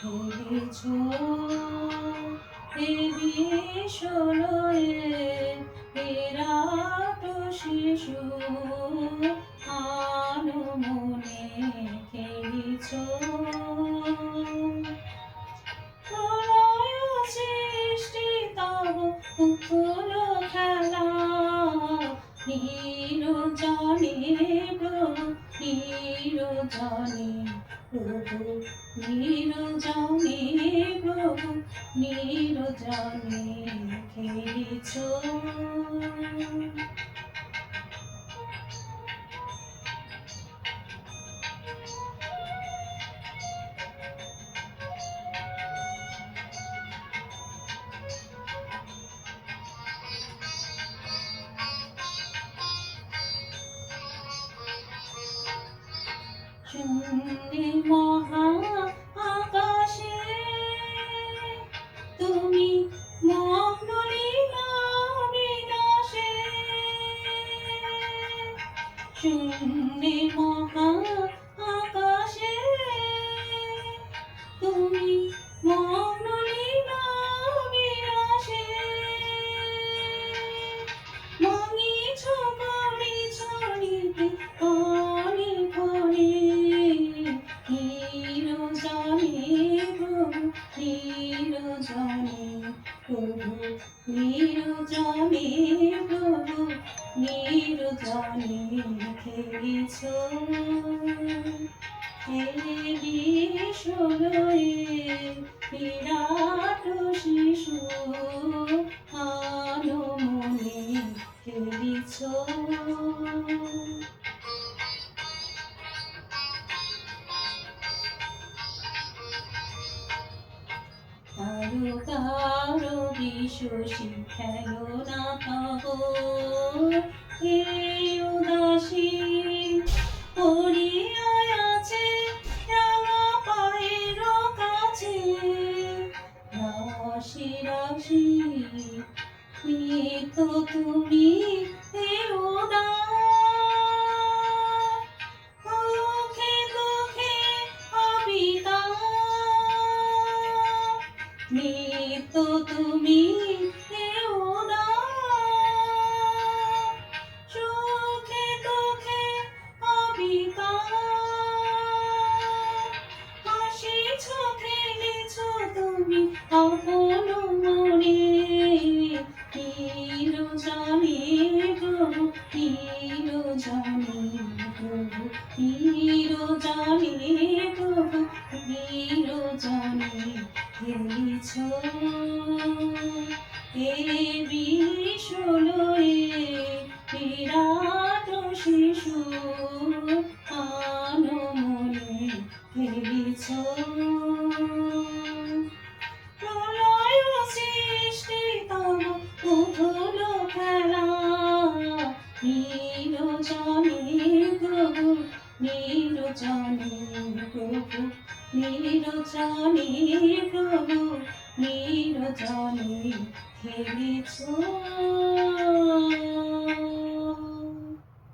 খেলেছ এ বিশ্বলয়ে বিরাট শিশু আনমনে খেলেছ প্রলয় সৃষ্টি তব উৎফুল্ল খেলা নিরজনে প্রভু নিরজনে প্রভু নিরজনে প্রভু নিরজনে খেলেছ শূন্যে মহা আকাশে তুমি মগ্ন লীলা বিনাশে শূন্যে মহা আকাশে তুমি মগ্ন লীলা বিনাশে মঙ্গিছ করিছ নীতি করি করি নিরজনে প্রভু নিরজনে প্রভু নিরজনে খেলেছ এ বিশ্বলয়ে বিরাট শিশু আনমনে খেলেছ তারকার বিশ্ব শিখায় না তব এই উদাসী পড়িয়ায় আছে রাঙা পায়ের কাছে রাশি রাশি নিত তুমি নিত্য তুমি সুখে দুঃখে অবিকার হাসিছ খেলেছ তুমি আপন মনে নিরজনে প্রভু নিরজনে প্রভু নিরজনে প্রভু নিরজনে খেলেছ এ বিশ্বলয়ে বিরাট শিশু আনমনে খেলেছ প্রলয় সৃষ্টি তব উৎফুল্ল খেলা নিরজনে প্রভু নিরজনে প্রভু নিরজনে প্রভু নিরজনে খেলেছ।